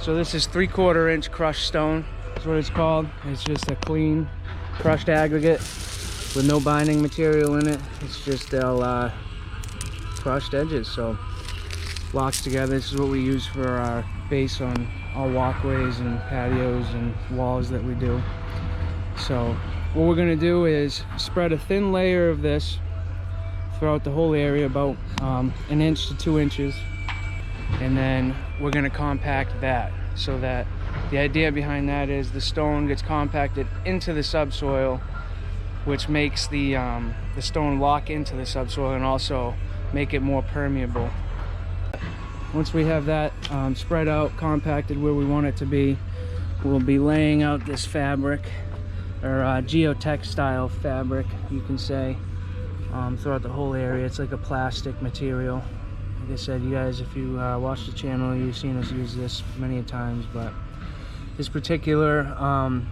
So this is 3/4 inch crushed stone. That's what it's called. It's just a clean crushed aggregate with no binding material in it. It's just all crushed edges, so locks together. This is what we use for our base on all walkways and patios and walls that we do. So what we're going to do is spread a thin layer of this throughout the whole area, about 1 inch to 2 inches, and then we're going to compact that, so that the idea behind that is the stone gets compacted into the subsoil, which makes the stone lock into the subsoil and also make it more permeable. Once we have that spread out, compacted where we want it to be, we'll be laying out this fabric, or geotextile fabric, you can say, throughout the whole area. It's like a plastic material. Like I said, you guys, if you watch the channel, you've seen us use this many times, but this particular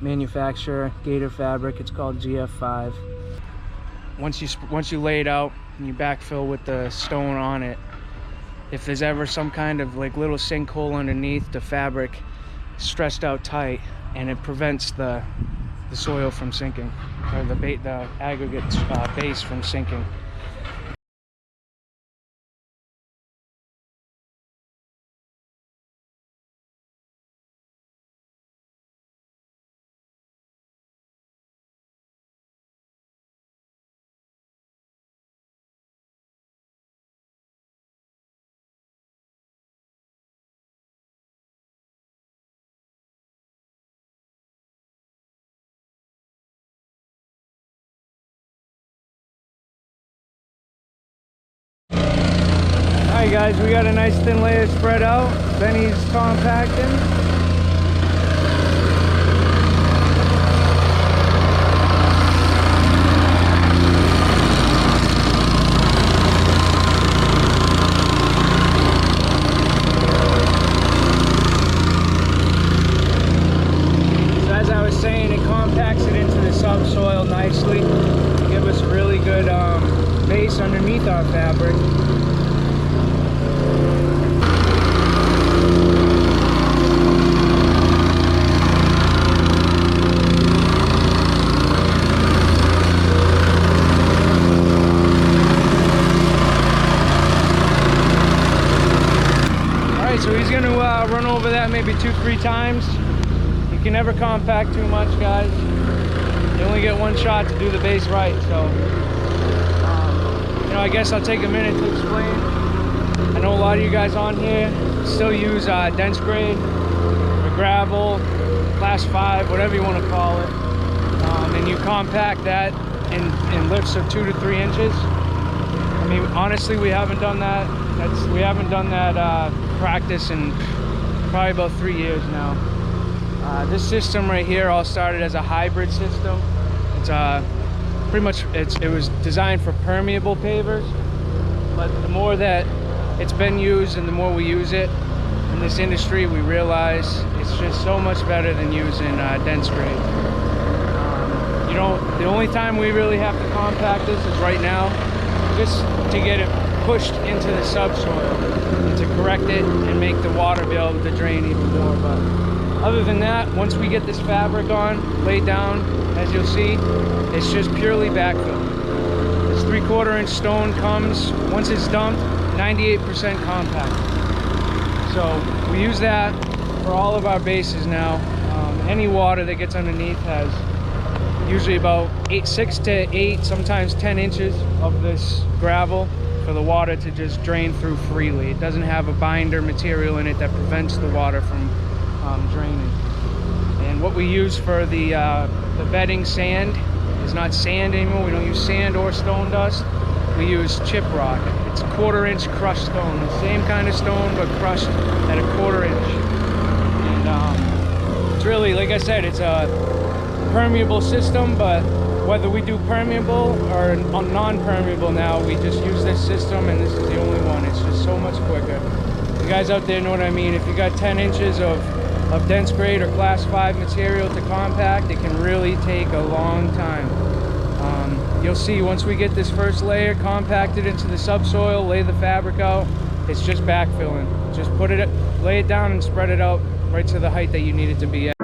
manufacturer, Gator Fabric, it's called GF5. Once you lay it out and you backfill with the stone on it, if there's ever some kind of like little sinkhole underneath, the fabric is stretched out tight and it prevents the soil from sinking, or the aggregate base from sinking. Alright guys, we got a nice thin layer spread out. Benny's compacting. So as I was saying, it compacts it into the subsoil nicely. Give us a really good base underneath our fabric. So he's going to run over that maybe 2-3 times. You can never compact too much, guys. You only get one shot to do the base right. So, you know, I guess I'll take a minute to explain. I know a lot of you guys on here still use dense grade or gravel, class 5, whatever you want to call it. And you compact that in lifts of 2 to 3 inches. I mean, honestly, we haven't done that. We haven't done that practice in probably about 3 years now. This system right here all started as a hybrid system. It's pretty much it was designed for permeable pavers, but the more that it's been used and the more we use it in this industry, we realize it's just so much better than using dense grade. You know, the only time we really have to compact this is right now, just to get it pushed into the subsoil and to correct it and make the water be able to drain even more. But other than that, once we get this fabric on, laid down, as you'll see, it's just purely backfill. This 3/4 inch stone comes, once it's dumped, 98% compact. So we use that for all of our bases now. Any water that gets underneath has usually about 6 to 8, sometimes 10 inches of this gravel for the water to just drain through freely. It doesn't have a binder material in it that prevents the water from draining. And what we use for the bedding sand is not sand anymore. We don't use sand or stone dust. We use chip rock. It's 1/4 inch crushed stone, the same kind of stone but crushed at 1/4 inch. And it's really, like I said, it's a permeable system, but whether we do permeable or non-permeable now, we just use this system, and this is the only one. It's just so much quicker. You guys out there know what I mean. If you got 10 inches of dense grade or class 5 material to compact, it can really take a long time. You'll see once we get this first layer compacted into the subsoil, lay the fabric out, it's just backfilling. Just lay it down and spread it out right to the height that you need it to be at.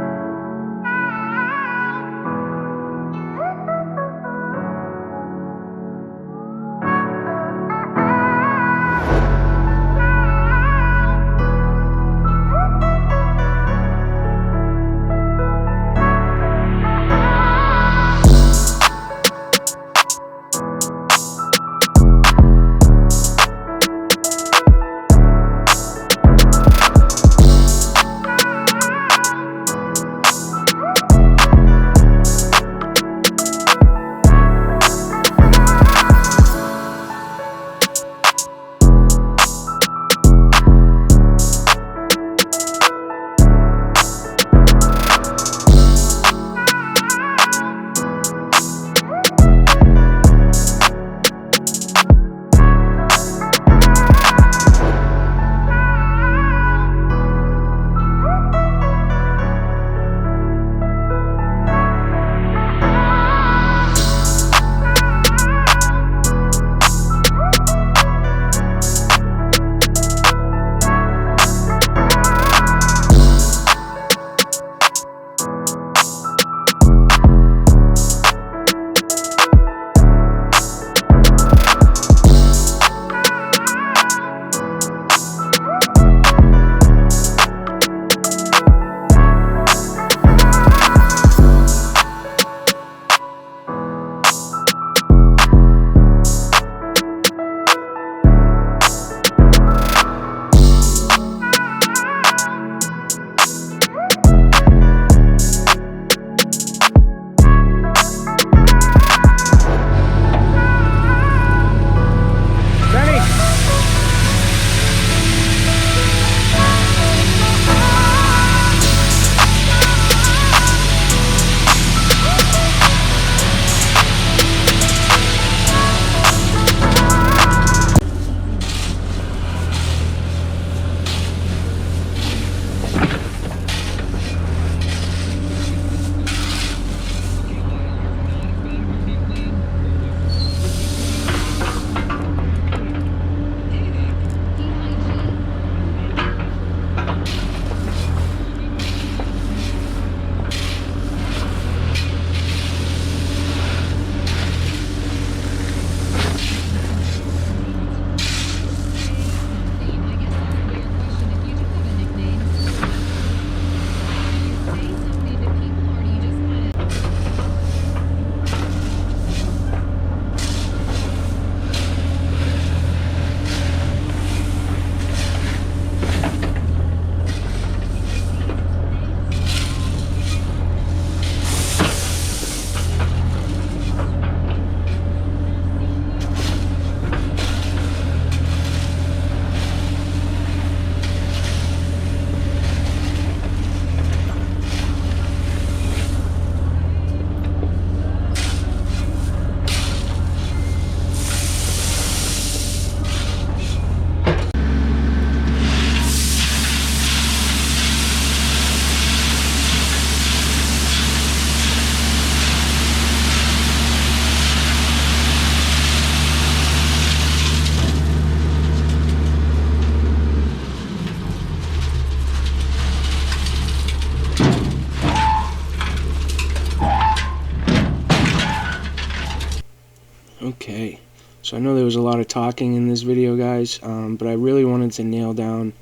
Okay, so I know there was a lot of talking in this video, guys, but I really wanted to nail down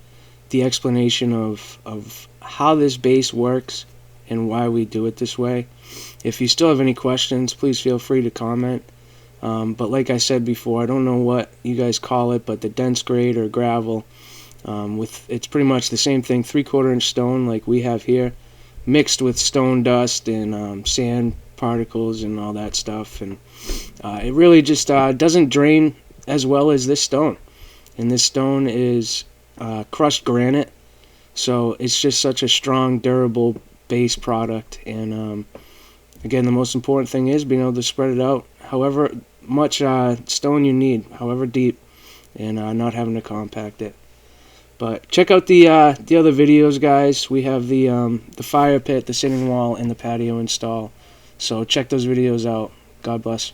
the explanation of how this base works and why we do it this way. If you still have any questions, please feel free to comment. But like I said before, I don't know what you guys call it, but the dense grade or gravel, it's pretty much the same thing, 3/4 inch stone like we have here, mixed with stone dust and sand particles and all that stuff, and it really just doesn't drain as well as this stone. And this stone is crushed granite, so it's just such a strong, durable base product. And again, the most important thing is being able to spread it out however much stone you need, however deep, and not having to compact it. But check out the other videos, guys. We have the fire pit, the sitting wall, and the patio install. So check those videos out. God bless.